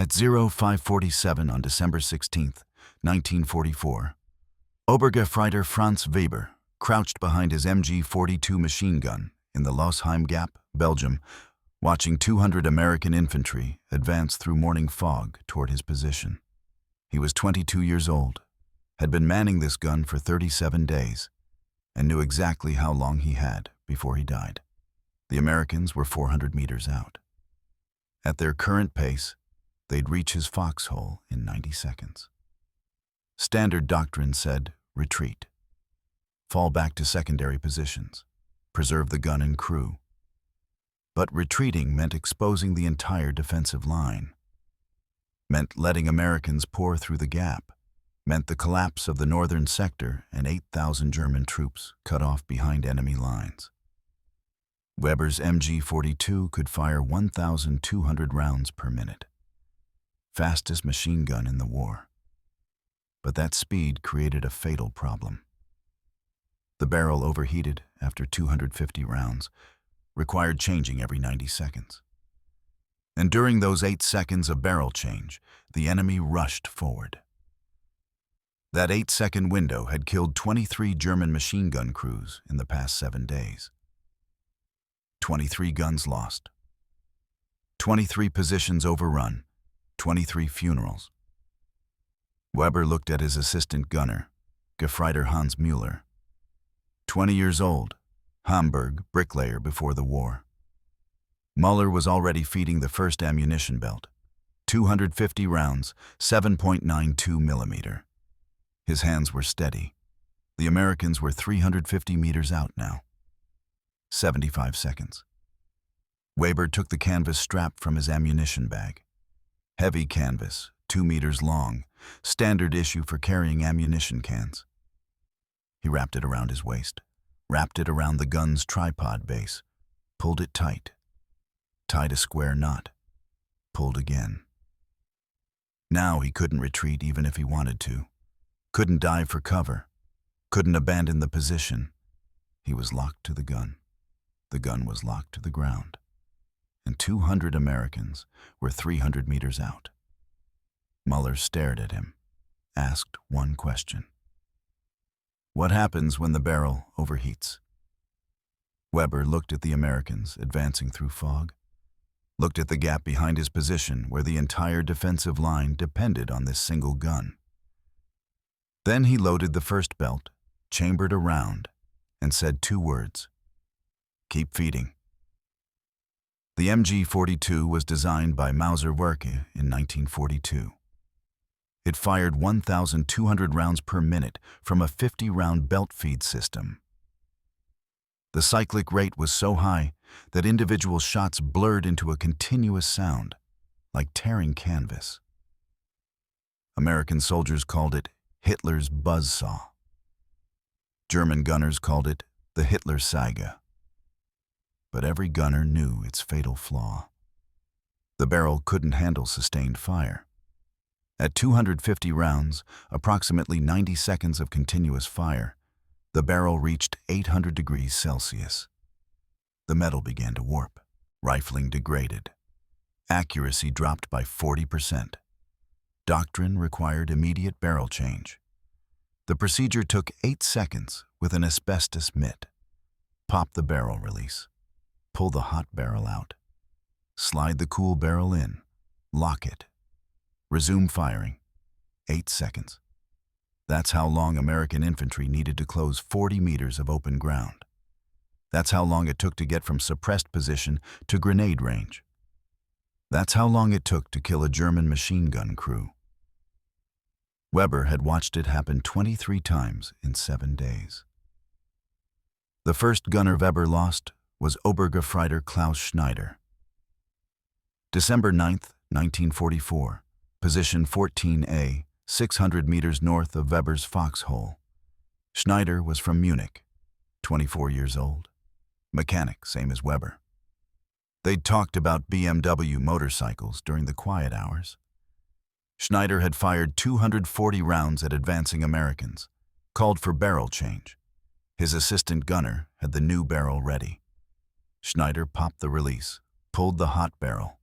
At 0547 on December 16, 1944, Obergefreiter Franz Weber crouched behind his MG42 machine gun in the Losheim Gap, Belgium, watching 200 American infantry advance through morning fog toward his position. He was 22 years old, had been manning this gun for 37 days, and knew exactly how long he had before he died. The Americans were 400 meters out. At their current pace, they'd reach his foxhole in 90 seconds. Standard doctrine said, retreat. Fall back to secondary positions. Preserve the gun and crew. But retreating meant exposing the entire defensive line. Meant letting Americans pour through the gap. Meant the collapse of the northern sector and 8,000 German troops cut off behind enemy lines. Weber's MG42 could fire 1,200 rounds per minute. Fastest machine gun in the war. But that speed created a fatal problem. The barrel overheated after 250 rounds, required changing every 90 seconds. And during those 8 seconds of barrel change, the enemy rushed forward. That 8-second window had killed 23 German machine gun crews in the past 7 days. 23 guns lost. 23 positions overrun. 23 funerals. Weber looked at his assistant gunner, Gefreiter Hans Müller. 20 years old, Hamburg bricklayer before the war. Müller was already feeding the first ammunition belt. 250 rounds, 7.92 millimeter. His hands were steady. The Americans were 350 meters out now. 75 seconds. Weber took the canvas strap from his ammunition bag. Heavy canvas, 2 meters long, standard issue for carrying ammunition cans. He wrapped it around his waist, wrapped it around the gun's tripod base, pulled it tight, tied a square knot, pulled again. Now he couldn't retreat even if he wanted to, couldn't dive for cover, couldn't abandon the position. He was locked to the gun. The gun was locked to the ground. And 200 Americans were 300 meters out. Müller stared at him, asked one question. What happens when the barrel overheats? Weber looked at the Americans advancing through fog, looked at the gap behind his position where the entire defensive line depended on this single gun. Then he loaded the first belt, chambered a round, and said 2 words. Keep feeding. The MG42 was designed by Mauser-Werke in 1942. It fired 1,200 rounds per minute from a 50-round belt feed system. The cyclic rate was so high that individual shots blurred into a continuous sound, like tearing canvas. American soldiers called it Hitler's buzzsaw. German gunners called it the Hitler Saga. But every gunner knew its fatal flaw. The barrel couldn't handle sustained fire. At 250 rounds, approximately 90 seconds of continuous fire, the barrel reached 800 degrees Celsius. The metal began to warp, rifling degraded. Accuracy dropped by 40%. Doctrine required immediate barrel change. The procedure took 8 seconds with an asbestos mitt. Pop the barrel release. Pull the hot barrel out. Slide the cool barrel in. Lock it. Resume firing. 8 seconds. That's how long American infantry needed to close 40 meters of open ground. That's how long it took to get from suppressed position to grenade range. That's how long it took to kill a German machine gun crew. Weber had watched it happen 23 times in 7 days. The first gunner Weber lost was Obergefreiter Klaus Schneider. December 9, 1944, position 14A, 600 meters north of Weber's foxhole. Schneider was from Munich, 24 years old. Mechanic, same as Weber. They'd talked about BMW motorcycles during the quiet hours. Schneider had fired 240 rounds at advancing Americans, called for barrel change. His assistant gunner had the new barrel ready. Schneider popped the release, pulled the hot barrel.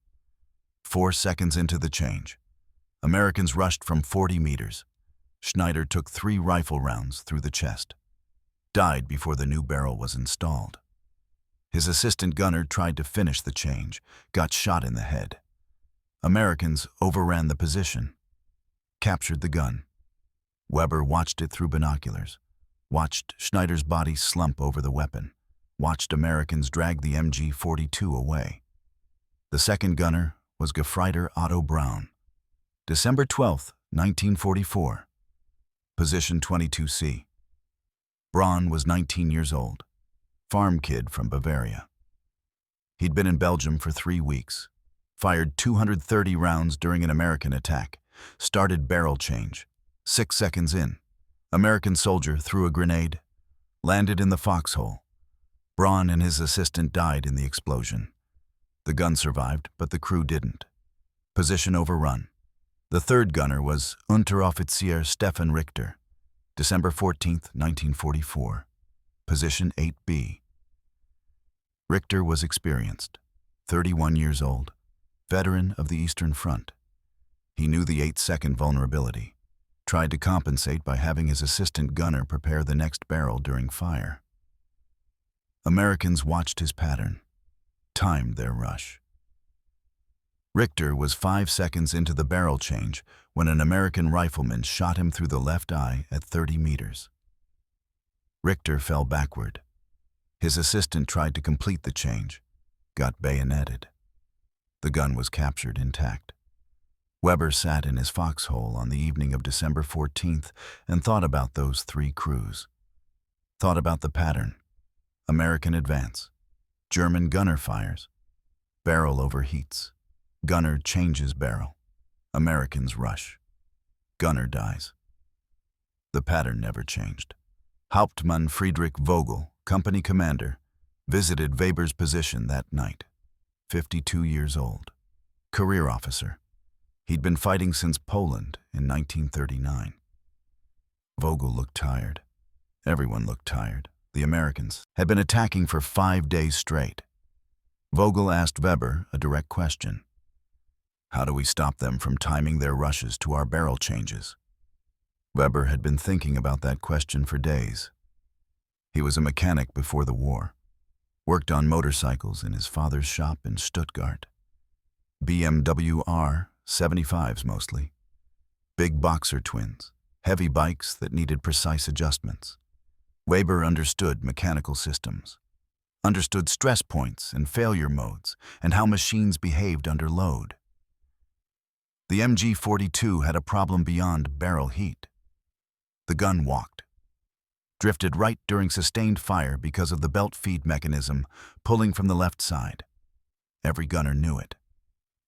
4 seconds into the change, Americans rushed from 40 meters. Schneider took 3 rifle rounds through the chest. Died before the new barrel was installed. His assistant gunner tried to finish the change, got shot in the head. Americans overran the position, captured the gun. Weber watched it through binoculars, watched Schneider's body slump over the weapon, watched Americans drag the MG42 away. The second gunner was Gefreiter Otto Braun. December 12, 1944. Position 22C. Braun was 19 years old, farm kid from Bavaria. He'd been in Belgium for 3 weeks, fired 230 rounds during an American attack, started barrel change. 6 seconds in, American soldier threw a grenade, landed in the foxhole. Braun and his assistant died in the explosion. The gun survived, but the crew didn't. Position overrun. The third gunner was Unteroffizier Stefan Richter. December 14, 1944. Position 8B. Richter was experienced, 31 years old, veteran of the Eastern Front. He knew the 8-second vulnerability, tried to compensate by having his assistant gunner prepare the next barrel during fire. Americans watched his pattern, timed their rush. Richter was 5 seconds into the barrel change when an American rifleman shot him through the left eye at 30 meters. Richter fell backward. His assistant tried to complete the change, got bayoneted. The gun was captured intact. Weber sat in his foxhole on the evening of December 14th and thought about those 3 crews. Thought about the pattern. American advance. German gunner fires. Barrel overheats. Gunner changes barrel. Americans rush. Gunner dies. The pattern never changed. Hauptmann Friedrich Vogel, company commander, visited Weber's position that night. 52 years old. Career officer. He'd been fighting since Poland in 1939. Vogel looked tired. Everyone looked tired. The Americans had been attacking for 5 days straight. Vogel asked Weber a direct question. How do we stop them from timing their rushes to our barrel changes? Weber had been thinking about that question for days. He was a mechanic before the war, worked on motorcycles in his father's shop in Stuttgart. BMW R75s mostly. Big boxer twins, heavy bikes that needed precise adjustments. Weber understood mechanical systems, understood stress points and failure modes, and how machines behaved under load. The MG42 had a problem beyond barrel heat. The gun walked, drifted right during sustained fire because of the belt feed mechanism pulling from the left side. Every gunner knew it.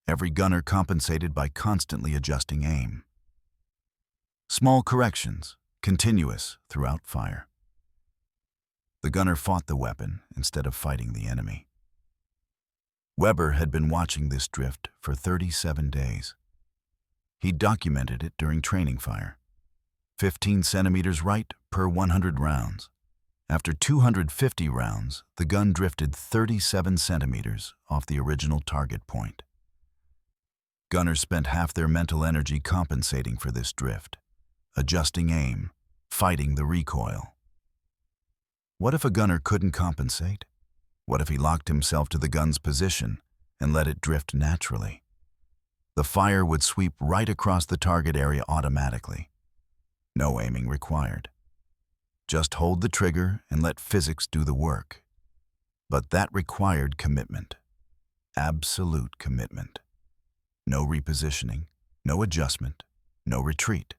Every gunner compensated by constantly adjusting aim. Small corrections, continuous throughout fire. The gunner fought the weapon instead of fighting the enemy. Weber had been watching this drift for 37 days. He documented it during training fire. 15 centimeters right per 100 rounds. After 250 rounds, the gun drifted 37 centimeters off the original target point. Gunners spent half their mental energy compensating for this drift, adjusting aim, fighting the recoil. What if a gunner couldn't compensate? What if he locked himself to the gun's position and let it drift naturally? The fire would sweep right across the target area automatically. No aiming required. Just hold the trigger and let physics do the work. But that required commitment. Absolute commitment. No repositioning, no adjustment, no retreat.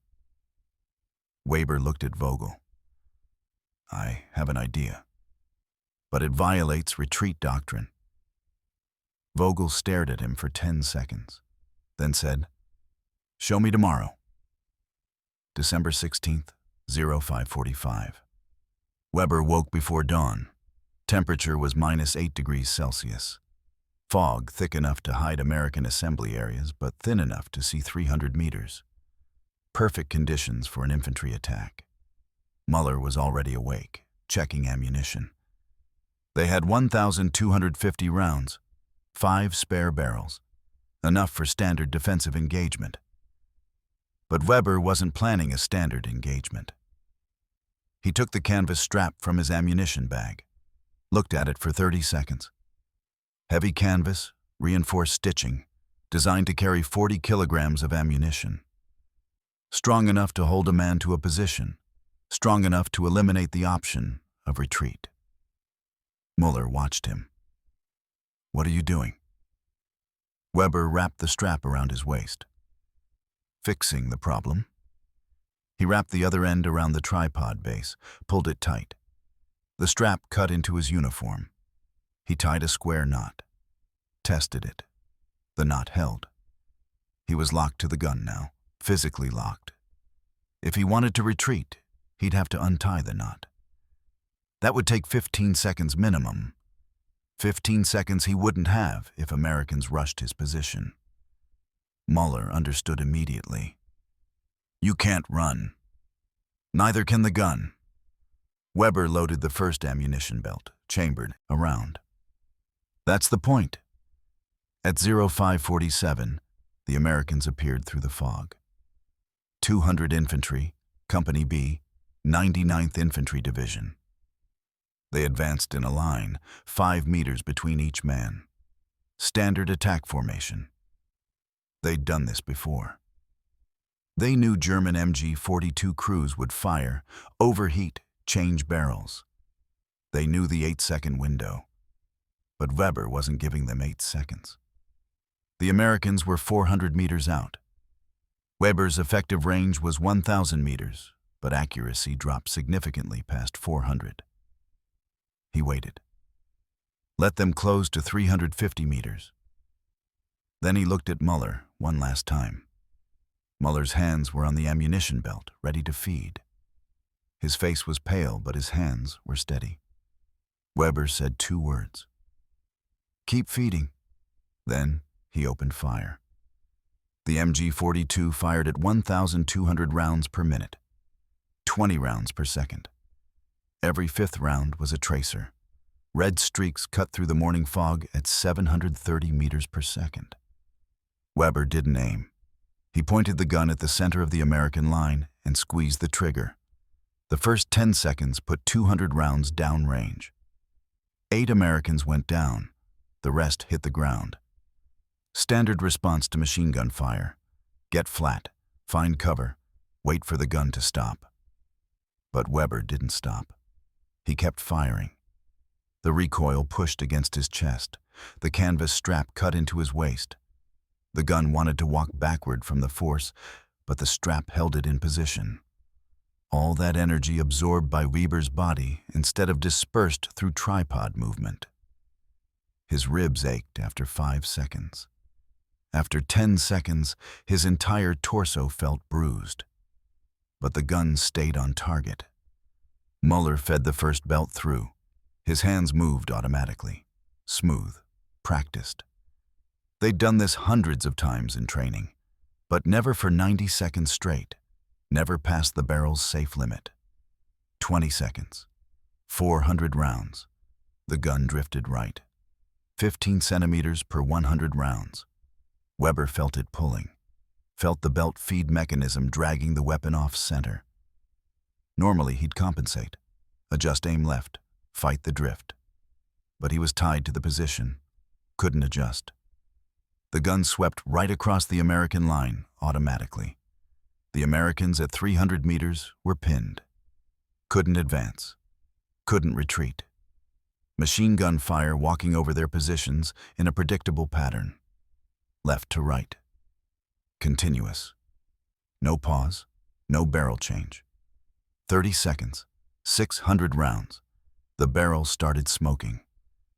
Weber looked at Vogel. I have an idea, but it violates retreat doctrine. Vogel stared at him for 10 seconds, then said, "Show me tomorrow." December 16th, 05:45. Weber woke before dawn. Temperature was -8 degrees Celsius. Fog thick enough to hide American assembly areas, but thin enough to see 300 meters. Perfect conditions for an infantry attack. Muller was already awake, checking ammunition. They had 1,250 rounds, 5 spare barrels. enough for standard defensive engagement. But Weber wasn't planning a standard engagement. He took the canvas strap from his ammunition bag, looked at it for 30 seconds. Heavy canvas, reinforced stitching, designed to carry 40 kilograms of ammunition. Strong enough to hold a man to a position, strong enough to eliminate the option of retreat. Muller watched him. "What are you doing?" Weber wrapped the strap around his waist. "Fixing the problem." He wrapped the other end around the tripod base, pulled it tight. The strap cut into his uniform. He tied a square knot, tested it. The knot held. He was locked to the gun now, physically locked. If he wanted to retreat, he'd have to untie the knot. That would take 15 seconds minimum. 15 seconds he wouldn't have if Americans rushed his position. Muller understood immediately. "You can't run. Neither can the gun." Weber loaded the first ammunition belt, chambered, around. "That's the point." At 0547, the Americans appeared through the fog. 200 infantry, Company B, 99th Infantry Division. They advanced in a line, 5 meters between each man. Standard attack formation. They'd done this before. They knew German MG42 crews would fire, overheat, change barrels. They knew the 8-second window. But Weber wasn't giving them 8 seconds. The Americans were 400 meters out. Weber's effective range was 1,000 meters, but accuracy dropped significantly past 400. He waited. Let them close to 350 meters. Then he looked at Muller one last time. Muller's hands were on the ammunition belt, ready to feed. His face was pale, but his hands were steady. Weber said 2 words. "Keep feeding." Then he opened fire. The MG42 fired at 1,200 rounds per minute, 20 rounds per second. Every 5th round was a tracer. Red streaks cut through the morning fog at 730 meters per second. Weber didn't aim. He pointed the gun at the center of the American line and squeezed the trigger. The first 10 seconds put 200 rounds downrange. 8 Americans went down. The rest hit the ground. Standard response to machine gun fire. Get flat, find cover, wait for the gun to stop. But Weber didn't stop. He kept firing. The recoil pushed against his chest. The canvas strap cut into his waist. The gun wanted to walk backward from the force, but the strap held it in position. All that energy absorbed by Weber's body instead of dispersed through tripod movement. His ribs ached after 5 seconds. After 10 seconds, his entire torso felt bruised. But the gun stayed on target. Muller fed the first belt through. His hands moved automatically. Smooth. Practiced. They'd done this hundreds of times in training, but never for 90 seconds straight. Never past the barrel's safe limit. 20 seconds. 400 rounds. The gun drifted right. 15 centimeters per 100 rounds. Weber felt it pulling. Felt the belt feed mechanism dragging the weapon off center. Normally he'd compensate. Adjust aim left. Fight the drift. But he was tied to the position. Couldn't adjust. The gun swept right across the American line automatically. The Americans at 300 meters were pinned. Couldn't advance. Couldn't retreat. Machine gun fire walking over their positions in a predictable pattern. Left to right. Continuous. No pause, no barrel change. 30 seconds, 600 rounds. The barrel started smoking.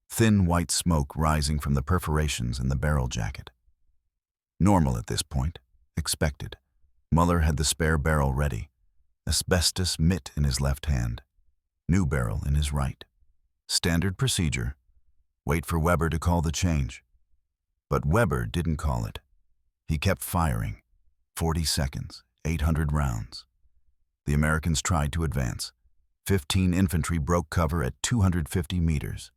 Thin white smoke rising from the perforations in the barrel jacket. Normal at this point, expected. Muller had the spare barrel ready. Asbestos mitt in his left hand. New barrel in his right. Standard procedure. Wait for Weber to call the change. But Weber didn't call it. He kept firing. 40 seconds, 800 rounds. The Americans tried to advance. 15 infantry broke cover at 250 meters.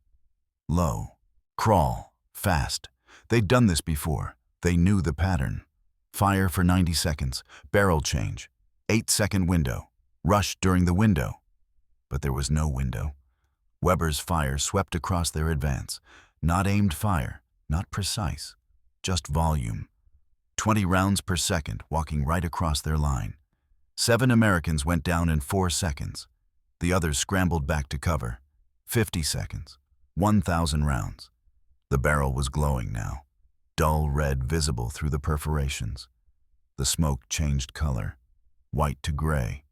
Low. Crawl. Fast. They'd done this before. They knew the pattern. Fire for 90 seconds, barrel change, 8-second window, rush during the window. But there was no window. Weber's fire swept across their advance. Not aimed fire, not precise, just volume. 20 rounds per second, walking right across their line. 7 Americans went down in 4 seconds. The others scrambled back to cover. 50 seconds, 1,000 rounds. The barrel was glowing now, dull red visible through the perforations. The smoke changed color, white to gray.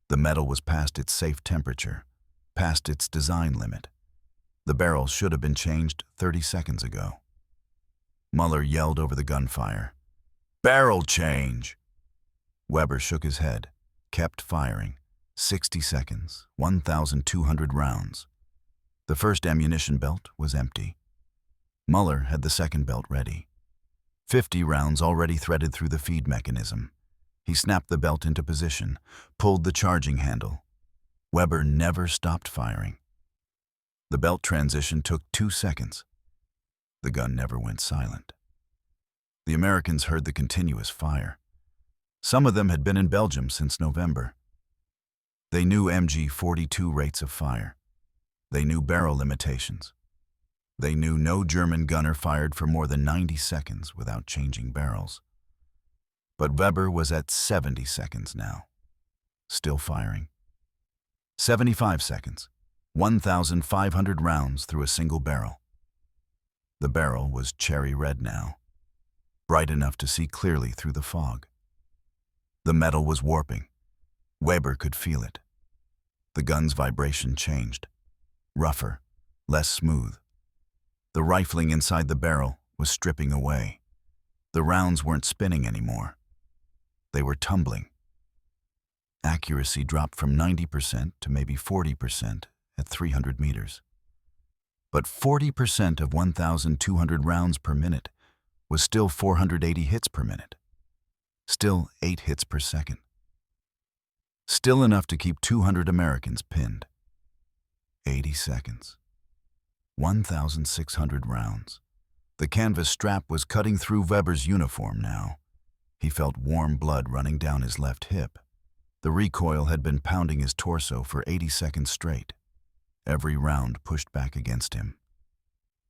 The metal was past its safe temperature, past its design limit. The barrel should have been changed 30 seconds ago. Muller yelled over the gunfire, "Barrel change!" Weber shook his head, kept firing. 60 seconds, 1,200 rounds. The first ammunition belt was empty. Muller had the second belt ready. 50 rounds already threaded through the feed mechanism. He snapped the belt into position, pulled the charging handle. Weber never stopped firing. The belt transition took 2 seconds. The gun never went silent. The Americans heard the continuous fire. Some of them had been in Belgium since November. They knew MG42 rates of fire. They knew barrel limitations. They knew no German gunner fired for more than 90 seconds without changing barrels. But Weber was at 70 seconds now, still firing. 75 seconds, 1,500 rounds through a single barrel. The barrel was cherry red now, bright enough to see clearly through the fog. The metal was warping. Weber could feel it. The gun's vibration changed, rougher, less smooth. The rifling inside the barrel was stripping away. The rounds weren't spinning anymore. They were tumbling. Accuracy dropped from 90% to maybe 40% at 300 meters. But 40% of 1,200 rounds per minute was still 480 hits per minute. Still 8 hits per second. Still enough to keep 200 Americans pinned. 80 seconds. 1,600 rounds. The canvas strap was cutting through Weber's uniform now. He felt warm blood running down his left hip. The recoil had been pounding his torso for 80 seconds straight. Every round pushed back against him.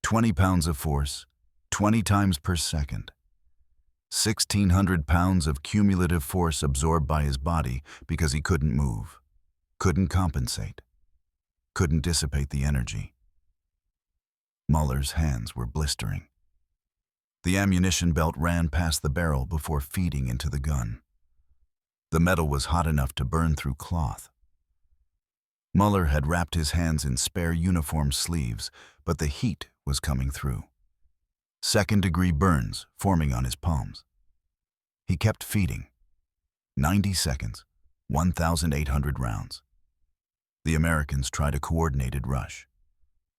20 pounds of force, 20 times per second. 1,600 pounds of cumulative force absorbed by his body because he couldn't move, couldn't compensate, couldn't dissipate the energy. Muller's hands were blistering. The ammunition belt ran past the barrel before feeding into the gun. The metal was hot enough to burn through cloth. Muller had wrapped his hands in spare uniform sleeves, but the heat was coming through. Second-degree burns forming on his palms. He kept feeding. 90 seconds, 1,800 rounds. The Americans tried a coordinated rush.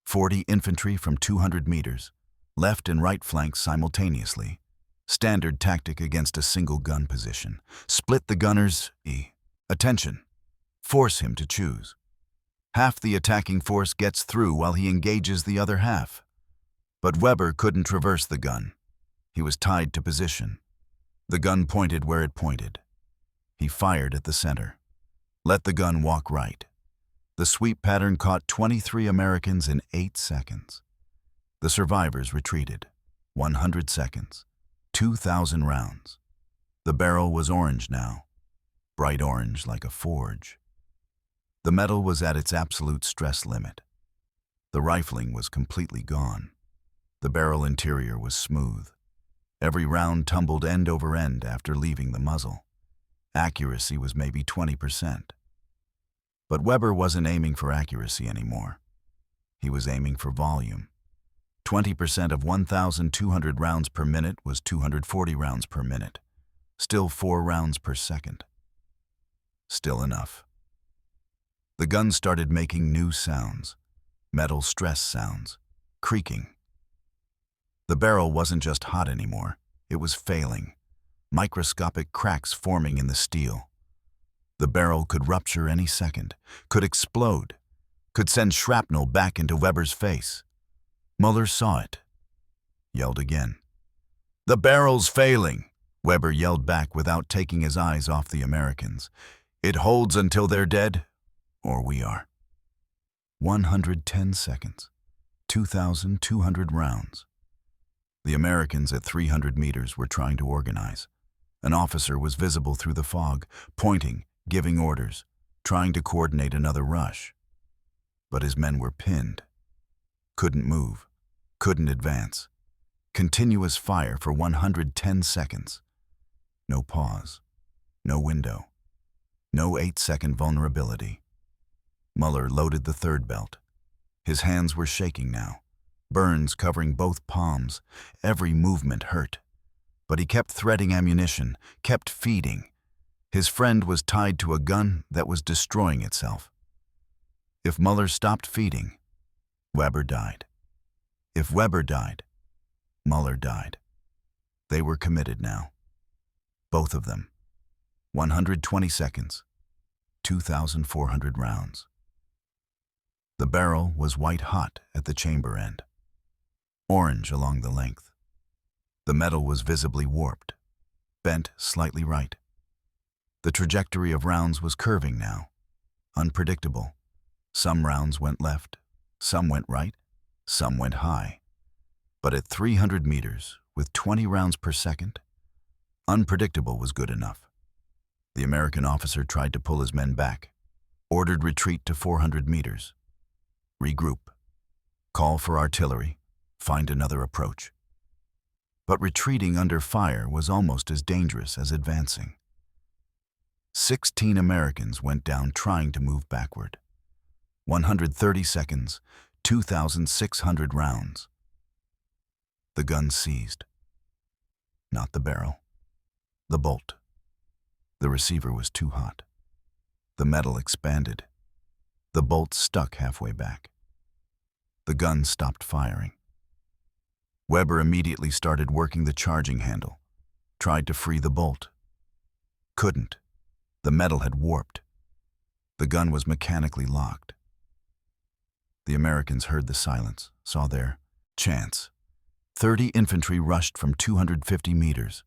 40 infantry from 200 meters, left and right flanks simultaneously. Standard tactic against a single gun position. Split the gunner's attention. Force him to choose. Half the attacking force gets through while he engages the other half. But Weber couldn't traverse the gun. He was tied to position. The gun pointed where it pointed. He fired at the center. Let the gun walk right. The sweep pattern caught 23 Americans in 8 seconds. The survivors retreated. 100 seconds. 2,000 rounds. The barrel was orange now. Bright orange like a forge. The metal was at its absolute stress limit. The rifling was completely gone. The barrel interior was smooth. Every round tumbled end over end after leaving the muzzle. Accuracy was maybe 20%. But Weber wasn't aiming for accuracy anymore. He was aiming for volume. 20% of 1,200 rounds per minute was 240 rounds per minute. Still 4 rounds per second. Still enough. The gun started making new sounds. Metal stress sounds. Creaking. The barrel wasn't just hot anymore. It was failing. Microscopic cracks forming in the steel. The barrel could rupture any second, could explode, could send shrapnel back into Weber's face. Muller saw it. Yelled again. "The barrel's failing," Weber yelled back without taking his eyes off the Americans. "It holds until they're dead, or we are." 110 seconds, 2,200 rounds. The Americans at 300 meters were trying to organize. An officer was visible through the fog, pointing, giving orders, trying to coordinate another rush. But his men were pinned. Couldn't move, couldn't advance. Continuous fire for 110 seconds. No pause, no window, no 8-second vulnerability. Muller loaded the third belt. His hands were shaking now, burns covering both palms. Every movement hurt. But he kept threading ammunition, kept feeding. His friend was tied to a gun that was destroying itself. If Muller stopped feeding, Weber died. If Weber died, Muller died. They were committed now. Both of them. 120 seconds, 2,400 rounds. The barrel was white-hot at the chamber end, orange along the length. The metal was visibly warped, bent slightly right. The trajectory of rounds was curving now, unpredictable. Some rounds went left, some went right, some went high. But at 300 meters, with 20 rounds per second, unpredictable was good enough. The American officer tried to pull his men back, ordered retreat to 400 meters. Regroup, call for artillery, find another approach. But retreating under fire was almost as dangerous as advancing. 16 Americans went down trying to move backward. 130 seconds, 2,600 rounds. The gun seized. Not the barrel. The bolt. The receiver was too hot. The metal expanded. The bolt stuck halfway back. The gun stopped firing. Weber immediately started working the charging handle, tried to free the bolt. Couldn't. The metal had warped. The gun was mechanically locked. The Americans heard the silence, saw their chance. 30 infantry rushed from 250 meters.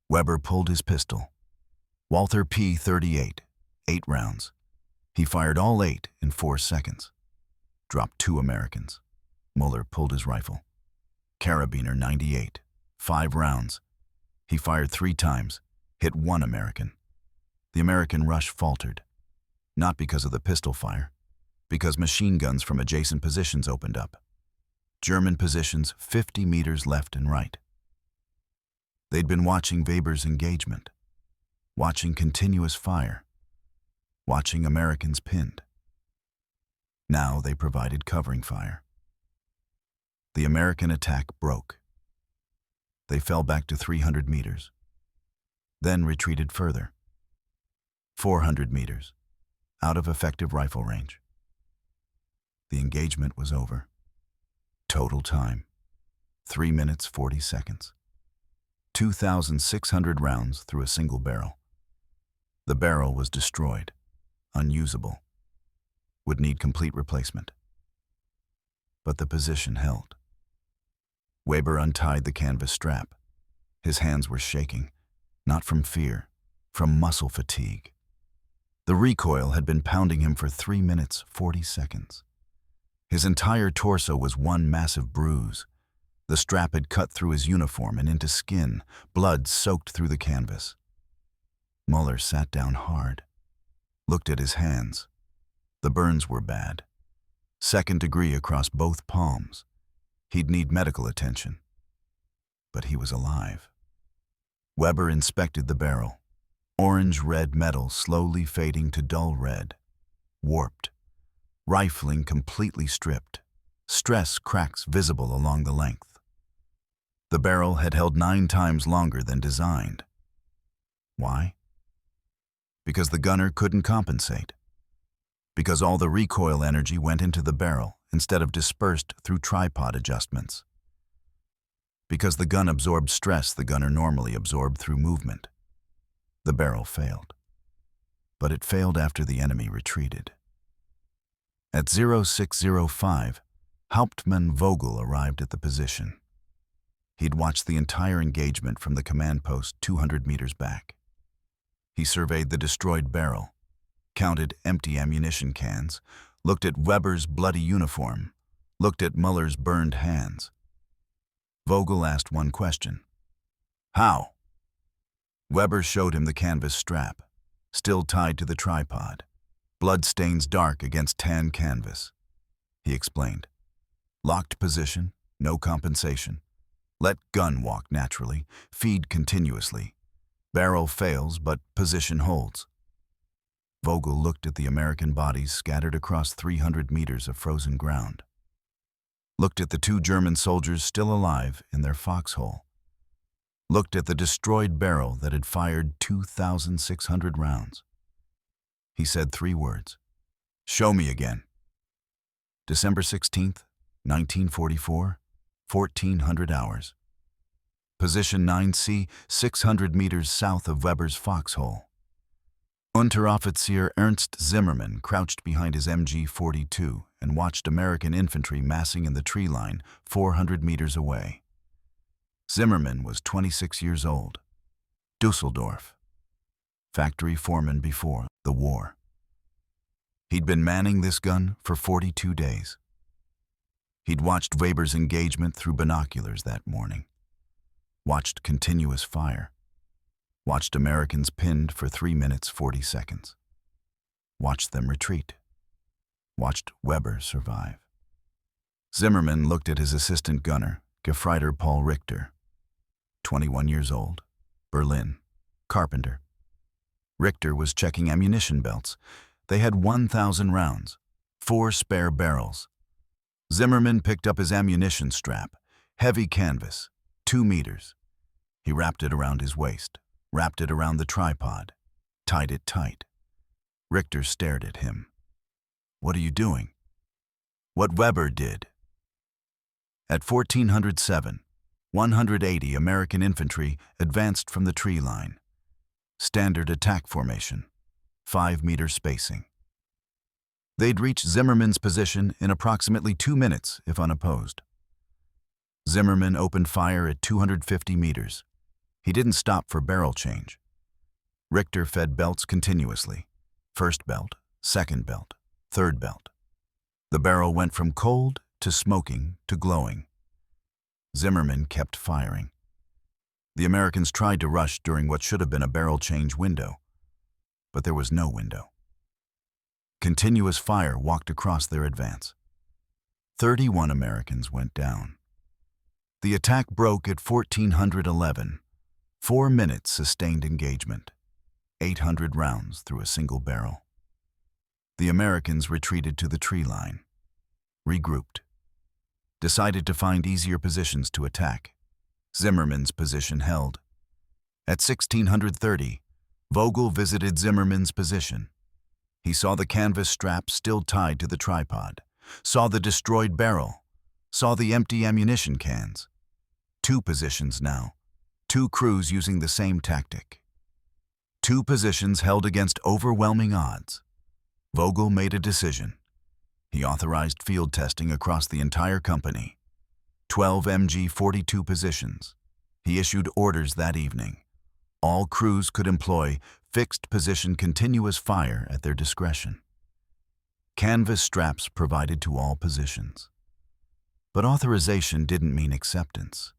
Weber pulled his pistol. Walther P-38, 8 rounds. He fired all 8 in 4 seconds. Dropped 2 Americans. Muller pulled his rifle. Carabiner 98, 5 rounds. He fired 3 times, hit 1 American. The American rush faltered. Not because of the pistol fire, because machine guns from adjacent positions opened up. German positions 50 meters left and right. They'd been watching Weber's engagement, watching continuous fire, watching Americans pinned. Now they provided covering fire. The American attack broke. They fell back to 300 meters, then retreated further. 400 meters, out of effective rifle range. The engagement was over. Total time, 3 minutes 40 seconds. 2,600 rounds through a single barrel. The barrel was destroyed, unusable, would need complete replacement. But the position held. Weber untied the canvas strap. His hands were shaking, not from fear, from muscle fatigue. The recoil had been pounding him for 3 minutes 40 seconds. His entire torso was one massive bruise. The strap had cut through his uniform and into skin, blood soaked through the canvas. Muller sat down hard, looked at his hands. The burns were bad. 2nd degree across both palms. He'd need medical attention. But he was alive. Weber inspected the barrel. Orange-red metal slowly fading to dull red. Warped. Rifling completely stripped. Stress cracks visible along the length. The barrel had held 9 times longer than designed. Why? Because the gunner couldn't compensate. Because all the recoil energy went into the barrel instead of dispersed through tripod adjustments. Because the gun absorbed stress the gunner normally absorbed through movement. The barrel failed. But it failed after the enemy retreated. At 0605, Hauptmann Vogel arrived at the position. He'd watched the entire engagement from the command post 200 meters back. He surveyed the destroyed barrel, counted empty ammunition cans, looked at Weber's bloody uniform, looked at Muller's burned hands. Vogel asked one question. How? Weber showed him the canvas strap, still tied to the tripod, bloodstains dark against tan canvas. He explained. Locked position, no compensation. Let gun walk naturally, feed continuously. Barrel fails, but position holds. Vogel looked at the American bodies scattered across 300 meters of frozen ground. Looked at the 2 German soldiers still alive in their foxhole. Looked at the destroyed barrel that had fired 2,600 rounds. He said 3 words. Show me again. December 16th, 1944, 1400 hours. Position 9C, 600 meters south of Weber's foxhole. Unteroffizier Ernst Zimmermann crouched behind his MG42 and watched American infantry massing in the tree line 400 meters away. Zimmermann was 26 years old. Dusseldorf. Factory foreman before the war. He'd been manning this gun for 42 days. He'd watched Weber's engagement through binoculars that morning. Watched continuous fire. Watched Americans pinned for 3 minutes 40 seconds. Watched them retreat. Watched Weber survive. Zimmermann looked at his assistant gunner, Gefreiter Paul Richter. 21 years old, Berlin, carpenter. Richter was checking ammunition belts. They had 1,000 rounds, 4 spare barrels. Zimmermann picked up his ammunition strap, heavy canvas, 2 meters. He wrapped it around his waist, wrapped it around the tripod, tied it tight. Richter stared at him. What are you doing? What Weber did. At 1407, 180 American infantry advanced from the tree line. Standard attack formation, 5-meter spacing. They'd reach Zimmermann's position in approximately 2 minutes if unopposed. Zimmermann opened fire at 250 meters. He didn't stop for barrel change. Richter fed belts continuously. First belt, second belt, third belt. The barrel went from cold to smoking to glowing. Zimmermann kept firing. The Americans tried to rush during what should have been a barrel change window, but there was no window. Continuous fire walked across their advance. 31 Americans went down. The attack broke at 1411. 4 minutes sustained engagement. 800 rounds through a single barrel. The Americans retreated to the tree line. Regrouped. Decided to find easier positions to attack. Zimmermann's position held. At 1630, Vogel visited Zimmermann's position. He saw the canvas strap still tied to the tripod, saw the destroyed barrel, saw the empty ammunition cans. 2 positions now, 2 crews using the same tactic. 2 positions held against overwhelming odds. Vogel made a decision. He authorized field testing across the entire company. 12 MG42 positions. He issued orders that evening. All crews could employ fixed position continuous fire at their discretion. Canvas straps provided to all positions. But authorization didn't mean acceptance.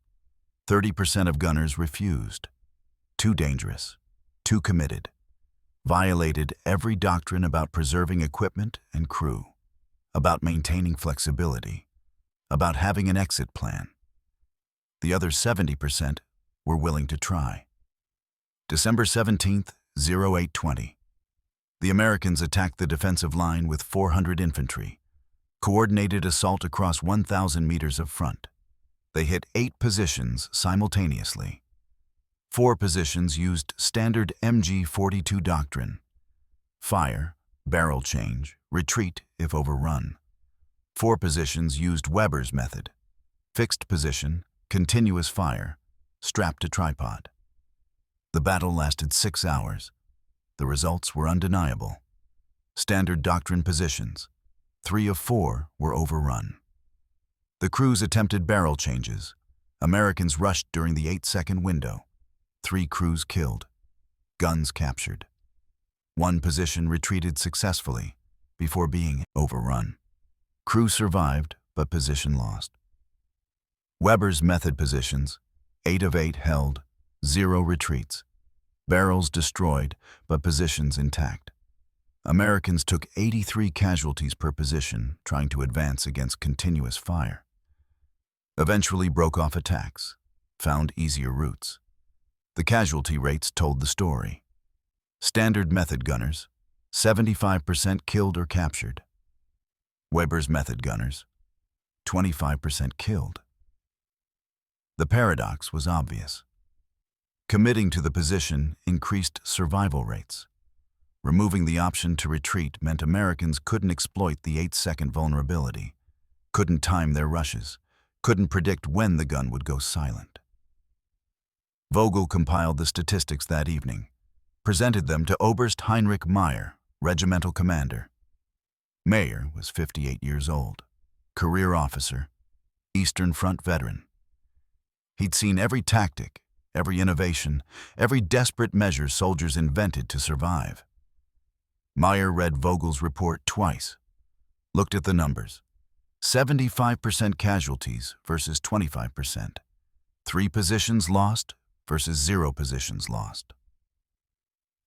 30% of gunners refused. Too dangerous, too committed. Violated every doctrine about preserving equipment and crew, about maintaining flexibility, about having an exit plan. The other 70% were willing to try. December 17th, 0820. The Americans attacked the defensive line with 400 infantry. Coordinated assault across 1,000 meters of front. They hit 8 positions simultaneously. 4 positions used standard MG42 doctrine. Fire, barrel change, retreat if overrun. 4 positions used Weber's method. Fixed position, continuous fire, strapped to tripod. The battle lasted 6 hours. The results were undeniable. Standard doctrine positions. 3 of 4 were overrun. The crews attempted barrel changes. Americans rushed during the 8-second window. 3 crews killed. Guns captured. 1 position retreated successfully before being overrun. Crew survived, but position lost. Weber's method positions: 8 of 8 held, 0 retreats. Barrels destroyed, but positions intact. Americans took 83 casualties per position trying to advance against continuous fire. Eventually broke off attacks, found easier routes. The casualty rates told the story. Standard method gunners, 75% killed or captured. Weber's method gunners, 25% killed. The paradox was obvious. Committing to the position increased survival rates. Removing the option to retreat meant Americans couldn't exploit the 8-second vulnerability, couldn't time their rushes, couldn't predict when the gun would go silent. Vogel compiled the statistics that evening, presented them to Oberst Heinrich Meyer, regimental commander. Meyer was 58 years old, career officer, Eastern Front veteran. He'd seen every tactic, every innovation, every desperate measure soldiers invented to survive. Meyer read Vogel's report twice, looked at the numbers. 75% casualties versus 25%. 3 positions lost versus 0 positions lost.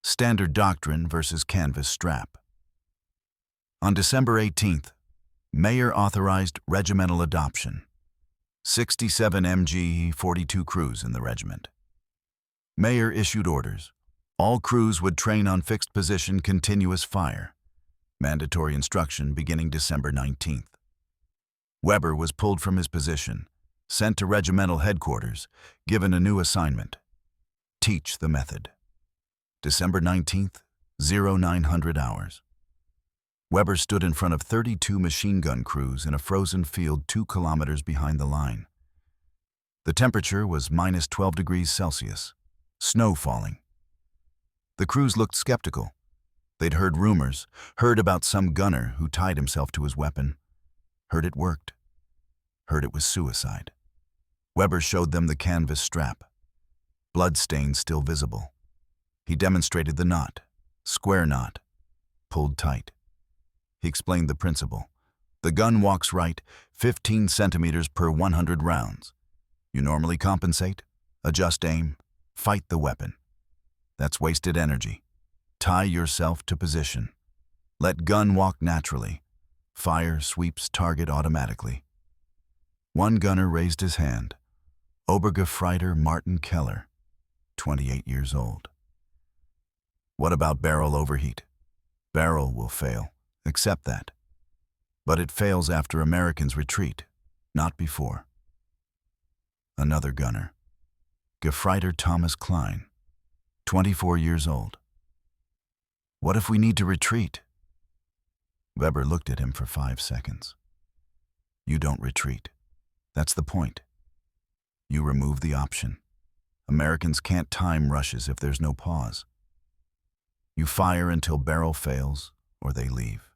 Standard doctrine versus canvas strap. On December 18th, Meyer authorized regimental adoption. 67 MG42 crews in the regiment. Meyer issued orders. All crews would train on fixed position continuous fire. Mandatory instruction beginning December 19th. Weber was pulled from his position, sent to regimental headquarters, given a new assignment: teach the method. December 19th, 0900 hours. Weber stood in front of 32 machine gun crews in a frozen field 2 kilometers behind the line. The temperature was minus 12 degrees Celsius, snow falling. The crews looked skeptical. They'd heard rumors, heard about some gunner who tied himself to his weapon, heard it worked, heard it was suicide. Weber showed them the canvas strap, bloodstains still visible. He demonstrated the knot, square knot, pulled tight. He explained the principle. The gun walks right, 15 centimeters per 100 rounds. You normally compensate, adjust aim, fight the weapon. That's wasted energy. Tie yourself to position. Let gun walk naturally. Fire sweeps target automatically. One gunner raised his hand. Obergefreiter Martin Keller, 28 years old. What about barrel overheat? Barrel will fail. Accept that. But it fails after Americans retreat, not before. Another gunner. Gefreiter Thomas Klein, 24 years old. What if we need to retreat? Weber looked at him for 5 seconds. You don't retreat. That's the point. You remove the option. Americans can't time rushes if there's no pause. You fire until barrel fails or they leave.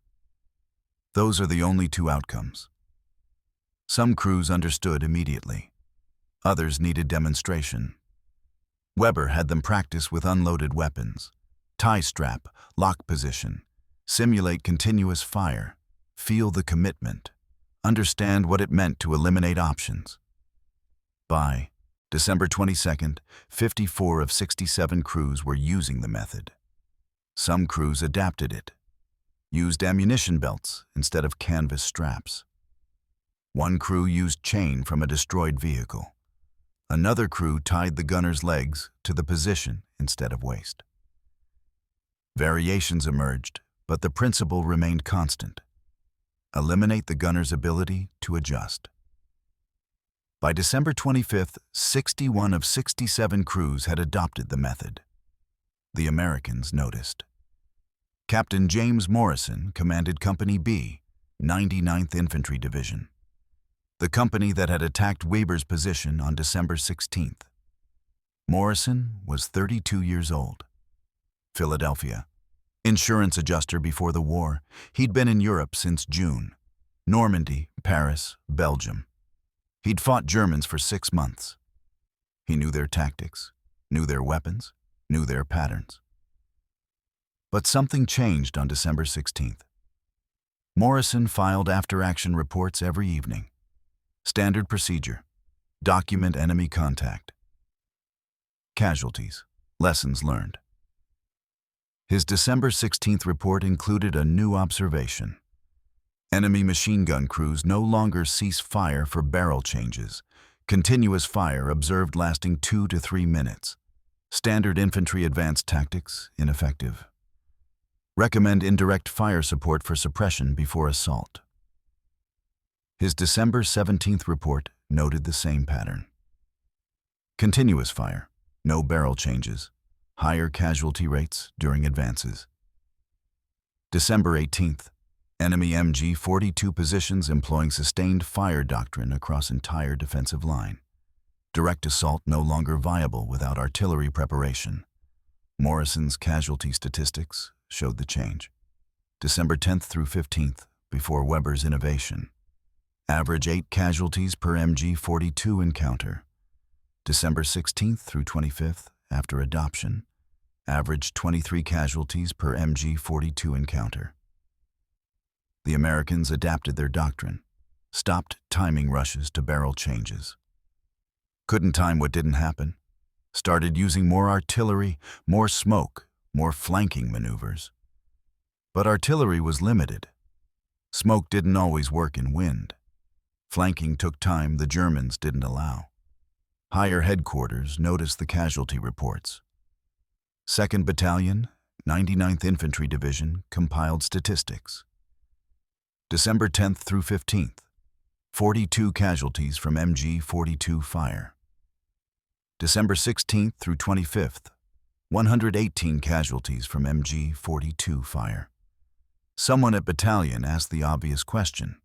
Those are the only 2 outcomes. Some crews understood immediately. Others needed demonstration. Weber had them practice with unloaded weapons, tie strap, lock position, simulate continuous fire, feel the commitment, understand what it meant to eliminate options. By December 22nd, 54 of 67 crews were using the method. Some crews adapted it, used ammunition belts instead of canvas straps. One crew used chain from a destroyed vehicle. Another crew tied the gunner's legs to the position instead of waist. Variations emerged, but the principle remained constant. Eliminate the gunner's ability to adjust. By December 25th, 61 of 67 crews had adopted the method. The Americans noticed. Captain James Morrison commanded Company B, 99th Infantry Division, the company that had attacked Weber's position on December 16th. Morrison was 32 years old. Philadelphia. Insurance adjuster before the war, he'd been in Europe since June. Normandy, Paris, Belgium. He'd fought Germans for 6 months. He knew their tactics, knew their weapons, knew their patterns. But something changed on December 16th. Morrison filed after-action reports every evening. Standard procedure: document enemy contact. Casualties, lessons learned. His December 16th report included a new observation. Enemy machine gun crews no longer cease fire for barrel changes. Continuous fire observed lasting 2 to 3 minutes. Standard infantry advanced tactics ineffective. Recommend indirect fire support for suppression before assault. His December 17th report noted the same pattern. Continuous fire, no barrel changes, higher casualty rates during advances. December 18th, enemy MG42 positions employing sustained fire doctrine across entire defensive line. Direct assault no longer viable without artillery preparation. Morrison's casualty statistics showed the change. December 10th through 15th, before Weber's innovation. Average 8 casualties per MG42 encounter. December 16th through 25th, after adoption. Average 23 casualties per MG42 encounter. The Americans adapted their doctrine, stopped timing rushes to barrel changes. Couldn't time what didn't happen. Started using more artillery, more smoke, more flanking maneuvers. But artillery was limited. Smoke didn't always work in wind. Flanking took time the Germans didn't allow. Higher headquarters noticed the casualty reports. 2nd Battalion, 99th Infantry Division compiled statistics. December 10th through 15th, 42 casualties from MG42 fire. December 16th through 25th, 118 casualties from MG42 fire. Someone at battalion asked the obvious question: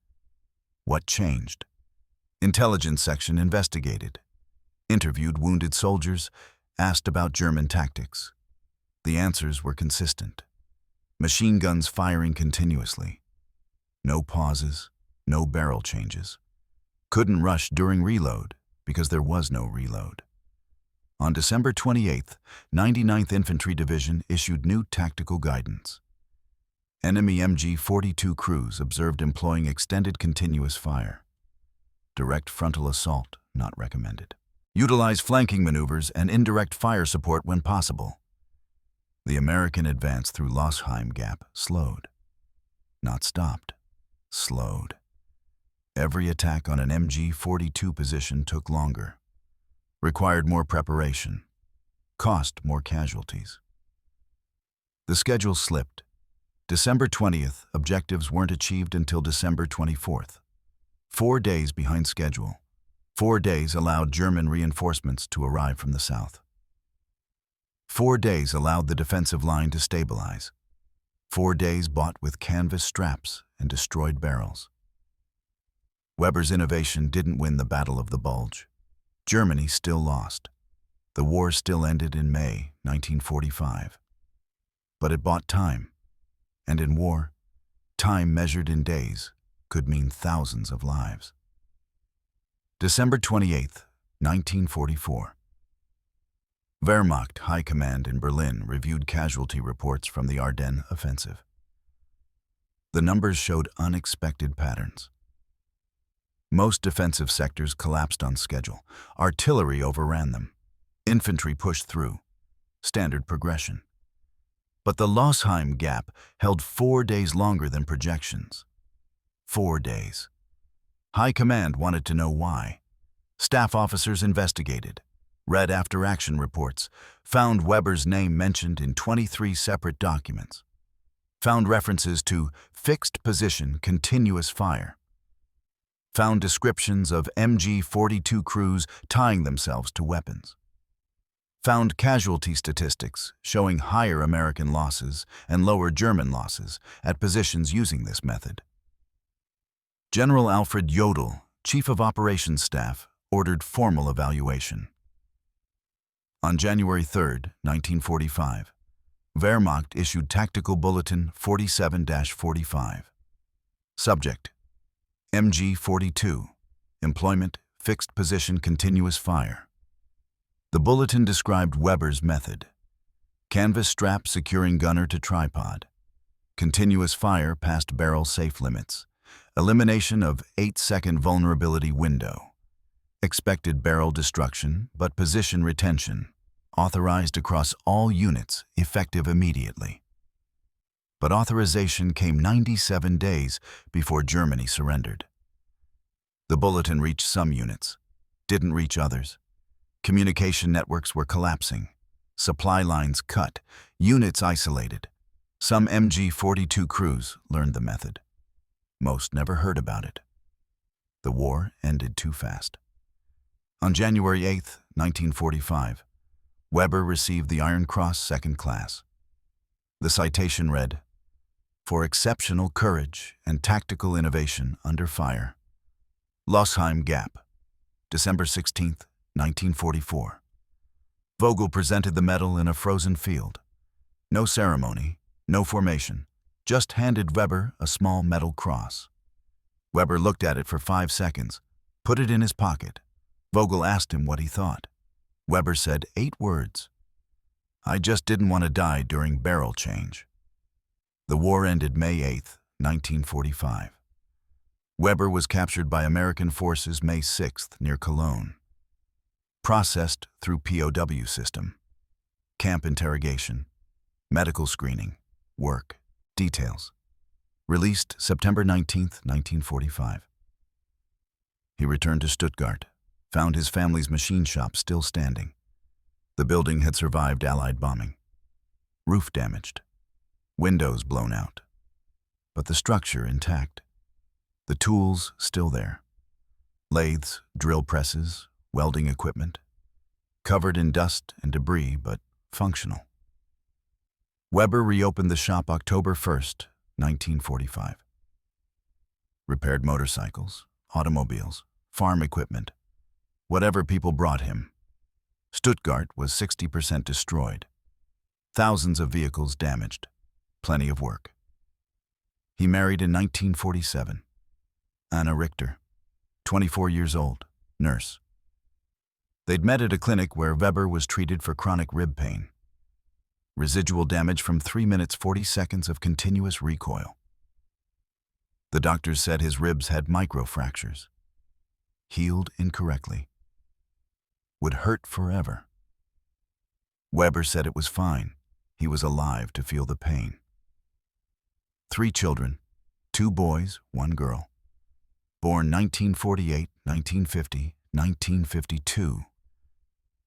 what changed? Intelligence section investigated, interviewed wounded soldiers, asked about German tactics. The answers were consistent. Machine guns firing continuously. No pauses, no barrel changes. Couldn't rush during reload because there was no reload. On December 28th, 99th Infantry Division issued new tactical guidance. Enemy MG42 crews observed employing extended continuous fire. Direct frontal assault not recommended. Utilize flanking maneuvers and indirect fire support when possible. The American advance through Losheim Gap slowed. Not stopped, slowed. Every attack on an MG42 position took longer, required more preparation, cost more casualties. The schedule slipped. December 20th, objectives weren't achieved until December 24th. 4 days behind schedule. 4 days allowed German reinforcements to arrive from the south. 4 days allowed the defensive line to stabilize. 4 days bought with canvas straps and destroyed barrels. Weber's innovation didn't win the Battle of the Bulge. Germany still lost. The war still ended in May 1945. But it bought time. And in war, time measured in days could mean thousands of lives. December 28th, 1944. Wehrmacht High Command in Berlin reviewed casualty reports from the Ardennes offensive. The numbers showed unexpected patterns. Most defensive sectors collapsed on schedule. Artillery overran them. Infantry pushed through. Standard progression. But the Losheim Gap held 4 days longer than projections. 4 days. High Command wanted to know why. Staff officers investigated, read after-action reports, found Weber's name mentioned in 23 separate documents, found references to fixed position continuous fire, found descriptions of MG42 crews tying themselves to weapons, found casualty statistics showing higher American losses and lower German losses at positions using this method. General Alfred Jodl, Chief of Operations Staff, ordered formal evaluation. On January 3, 1945, Wehrmacht issued Tactical Bulletin 47-45. Subject: MG42, employment fixed position continuous fire. The bulletin described Weber's method. Canvas strap securing gunner to tripod. Continuous fire past barrel safe limits. Elimination of 8-second vulnerability window. Expected barrel destruction, but position retention. Authorized across all units, effective immediately. But authorization came 97 days before Germany surrendered. The bulletin reached some units, didn't reach others. Communication networks were collapsing. Supply lines cut, units isolated. Some MG42 crews learned the method. Most never heard about it. The war ended too fast. On January 8, 1945, Weber received the Iron Cross Second Class. The citation read, "For exceptional courage and tactical innovation under fire." Losheim Gap, December 16, 1944. Vogel presented the medal in a frozen field. No ceremony, no formation, just handed Weber a small metal cross. Weber looked at it for 5 seconds, put it in his pocket. Vogel asked him what he thought. Weber said 8 words. "I just didn't want to die during barrel change." The war ended May 8, 1945. Weber was captured by American forces May 6 near Cologne. Processed through POW system. Camp interrogation. Medical screening. Work. Details. Released September 19, 1945. He returned to Stuttgart, found his family's machine shop still standing. The building had survived Allied bombing. Roof damaged. Windows blown out. But the structure intact. The tools still there. Lathes, drill presses, welding equipment. Covered in dust and debris, but functional. Weber reopened the shop October 1, 1945. Repaired motorcycles, automobiles, farm equipment, whatever people brought him. Stuttgart was 60% destroyed. Thousands of vehicles damaged. Plenty of work. He married in 1947. Anna Richter, 24 years old, nurse. They'd met at a clinic where Weber was treated for chronic rib pain. Residual damage from 3 minutes 40 seconds of continuous recoil. The doctors said his ribs had microfractures. Healed incorrectly. Would hurt forever. Weber said it was fine. He was alive to feel the pain. 3 children, 2 boys, 1 girl. Born 1948, 1950, 1952.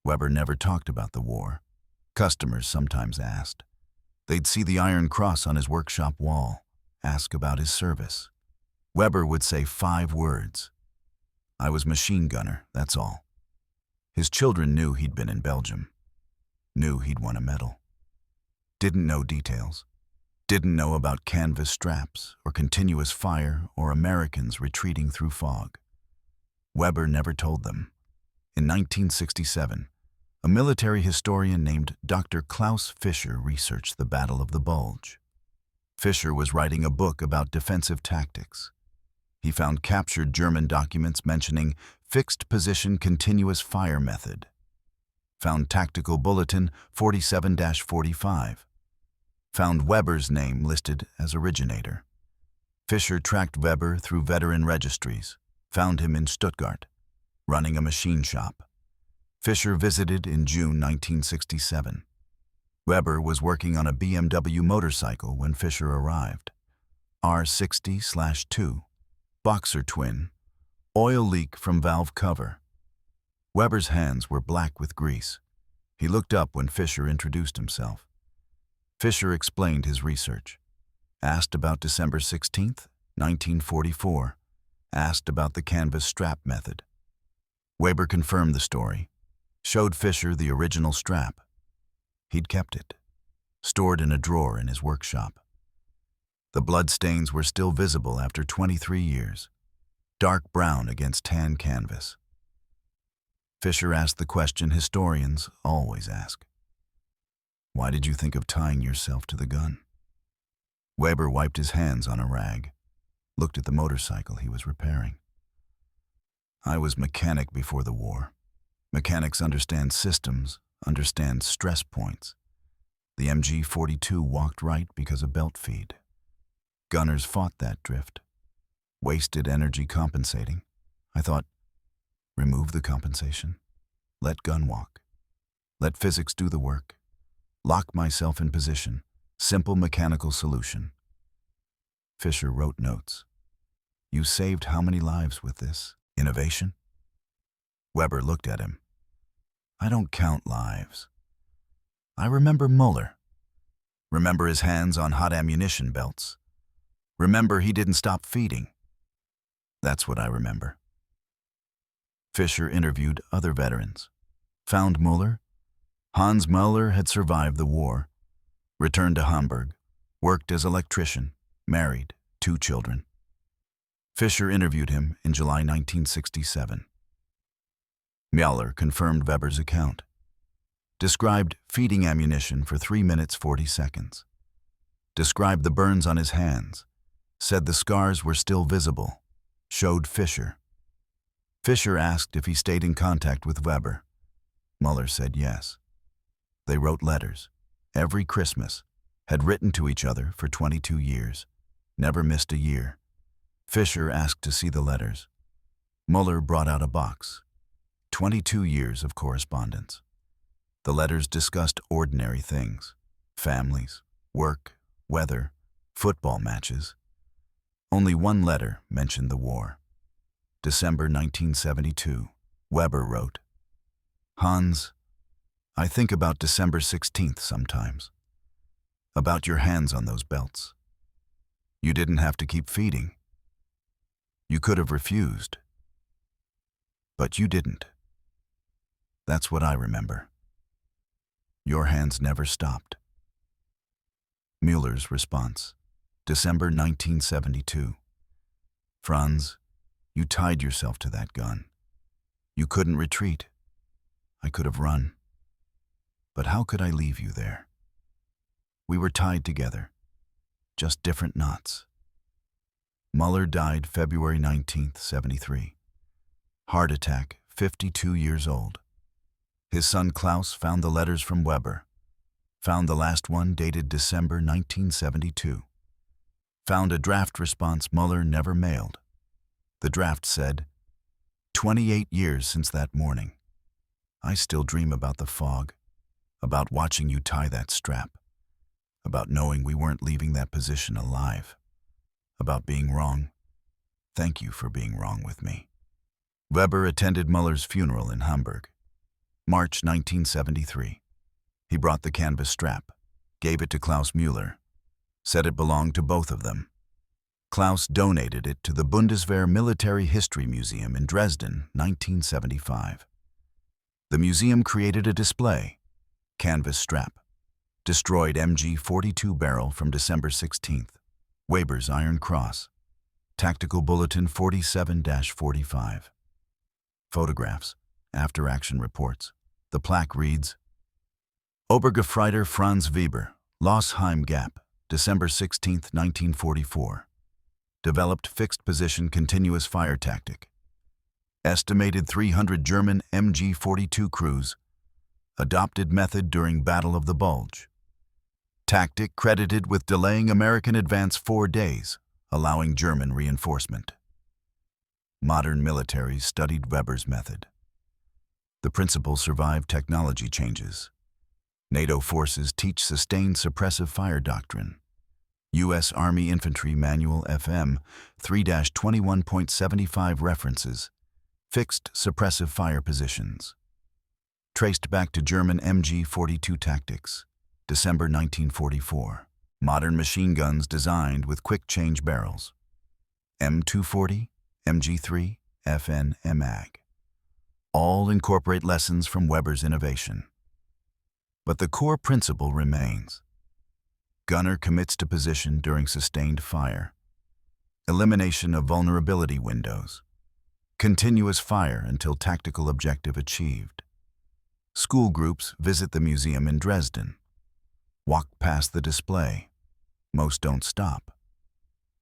Weber never talked about the war. Customers sometimes asked. They'd see the Iron Cross on his workshop wall, ask about his service. Weber would say 5 words. "I was machine gunner, that's all." His children knew he'd been in Belgium. Knew he'd won a medal. Didn't know details. Didn't know about canvas straps or continuous fire or Americans retreating through fog. Weber never told them. In 1967, a military historian named Dr. Klaus Fischer researched the Battle of the Bulge. Fischer was writing a book about defensive tactics. He found captured German documents mentioning fixed position continuous fire method. Found Tactical Bulletin 47-45. Found Weber's name listed as originator. Fischer tracked Weber through veteran registries, found him in Stuttgart, running a machine shop. Fischer visited in June 1967. Weber was working on a BMW motorcycle when Fischer arrived. R60/2, boxer twin, oil leak from valve cover. Weber's hands were black with grease. He looked up when Fischer introduced himself. Fischer explained his research. Asked about December 16, 1944. Asked about the canvas strap method. Weber confirmed the story. Showed Fischer the original strap. He'd kept it, stored in a drawer in his workshop. The bloodstains were still visible after 23 years, dark brown against tan canvas. Fischer asked the question historians always ask. Why did you think of tying yourself to the gun? Weber wiped his hands on a rag, looked at the motorcycle he was repairing. I was mechanic before the war. Mechanics understand systems, understand stress points. The MG42 walked right because of belt feed. Gunners fought that drift. Wasted energy compensating. I thought, remove the compensation. Let gun walk. Let physics do the work. Lock myself in position. Simple mechanical solution. Fisher wrote notes. You saved how many lives with this? Innovation? Weber looked at him. I don't count lives. I remember Muller. Remember his hands on hot ammunition belts. Remember he didn't stop feeding. That's what I remember. Fisher interviewed other veterans. Found Muller. Hans Muller had survived the war, returned to Hamburg, worked as electrician, married, 2 children. Fisher interviewed him in July 1967. Muller confirmed Weber's account. Described feeding ammunition for 3 minutes 40 seconds. Described the burns on his hands. Said the scars were still visible. Showed Fisher. Fisher asked if he stayed in contact with Weber. Muller said yes. They wrote letters. Every Christmas. Had written to each other for 22 years. Never missed a year. Fisher asked to see the letters. Muller brought out a box. 22 years of correspondence. The letters discussed ordinary things. Families, work, weather, football matches. Only one letter mentioned the war. December 1972, Weber wrote, Hans, I think about December 16th sometimes. About your hands on those belts. You didn't have to keep feeding. You could have refused. But you didn't. That's what I remember. Your hands never stopped. Mueller's response, December 1972. Franz, you tied yourself to that gun. You couldn't retreat. I could have run. But how could I leave you there? We were tied together, just different knots. Muller died February 19th, 73. Heart attack, 52 years old. His son Klaus found the letters from Weber. Found the last one dated December 1972. Found a draft response Muller never mailed. The draft said, 28 years since that morning. I still dream about the fog, about watching you tie that strap, about knowing we weren't leaving that position alive, about being wrong. Thank you for being wrong with me. Weber attended Muller's funeral in Hamburg. March 1973. He brought the canvas strap, gave it to Klaus Mueller, said it belonged to both of them. Klaus donated it to the Bundeswehr Military History Museum in Dresden, 1975. The museum created a display, canvas strap, destroyed MG42 barrel from December 16th, Weber's Iron Cross, Tactical Bulletin 47-45. Photographs, after-action reports. The plaque reads, Obergefreiter Franz Weber, Losheim Gap, December 16, 1944. Developed fixed-position continuous fire tactic. Estimated 300 German MG42 crews. Adopted method during Battle of the Bulge. Tactic credited with delaying American advance 4 days, allowing German reinforcement. Modern militaries studied Weber's method. The principle survived technology changes. NATO forces teach sustained suppressive fire doctrine. U.S. Army Infantry Manual FM 3-21.75 references. Fixed suppressive fire positions. Traced back to German MG42 tactics. December 1944. Modern machine guns designed with quick-change barrels. M240, MG3, FN, MAG. All incorporate lessons from Weber's innovation. But the core principle remains. Gunner commits to position during sustained fire. Elimination of vulnerability windows. Continuous fire until tactical objective achieved. School groups visit the museum in Dresden. Walk past the display. Most don't stop.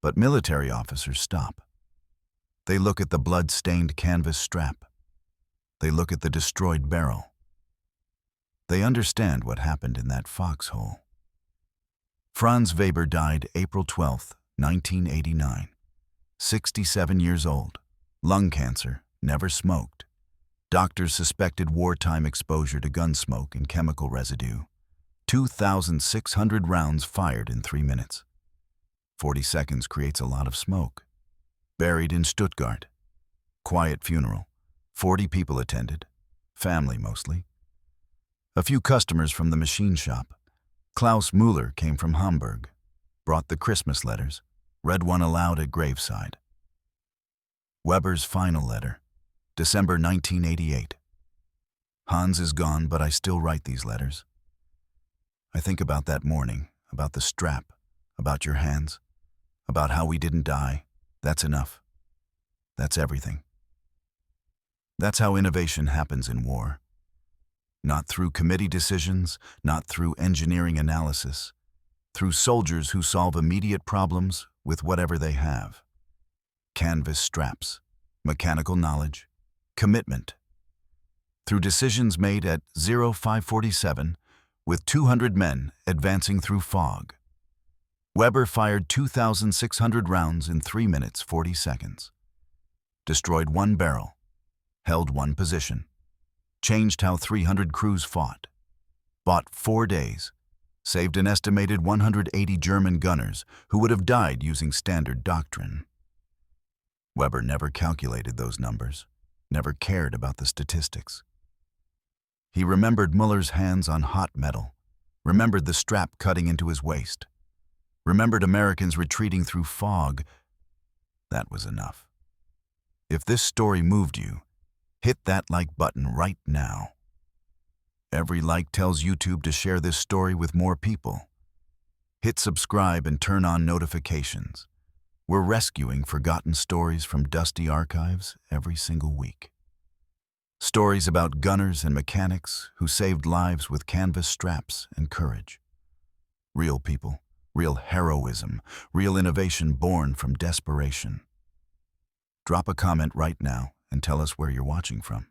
But military officers stop. They look at the blood-stained canvas strap. They look at the destroyed barrel. They understand what happened in that foxhole. Franz Weber died April 12, 1989. 67 years old. Lung cancer, never smoked. Doctors suspected wartime exposure to gun smoke and chemical residue. 2,600 rounds fired in 3 minutes. 40 seconds creates a lot of smoke. Buried in Stuttgart. Quiet funeral. 40 people attended. Family mostly. A few customers from the machine shop. Klaus Müller came from Hamburg. Brought the Christmas letters. Read one aloud at graveside. Weber's final letter. December 1988. Hans is gone, but I still write these letters. I think about that morning, about the strap, about your hands, about how we didn't die. That's enough. That's everything. That's how innovation happens in war. Not through committee decisions, not through engineering analysis, through soldiers who solve immediate problems with whatever they have. Canvas straps, mechanical knowledge, commitment. Through decisions made at 0547 with 200 men advancing through fog. Weber fired 2,600 rounds in 3 minutes 40 seconds. Destroyed 1 barrel. Held 1 position. Changed how 300 crews fought. Bought 4 days. Saved an estimated 180 German gunners who would have died using standard doctrine. Weber never calculated those numbers, never cared about the statistics. He remembered Muller's hands on hot metal, remembered the strap cutting into his waist, remembered Americans retreating through fog. That was enough. If this story moved you, hit that like button right now. Every like tells YouTube to share this story with more people. Hit subscribe and turn on notifications. We're rescuing forgotten stories from dusty archives every single week. Stories about gunners and mechanics who saved lives with canvas straps and courage. Real people, real heroism, real innovation born from desperation. Drop a comment right now and tell us where you're watching from.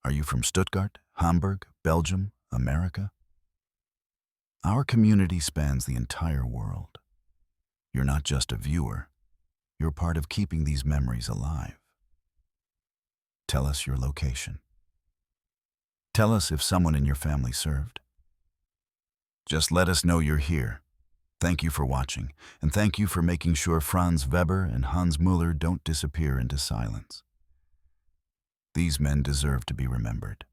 Are you from Stuttgart, Hamburg, Belgium, America? Our community spans the entire world. You're not just a viewer, you're part of keeping these memories alive. Tell us your location. Tell us if someone in your family served. Just let us know you're here. Thank you for watching, and thank you for making sure Franz Weber and Hans Müller don't disappear into silence. These men deserve to be remembered.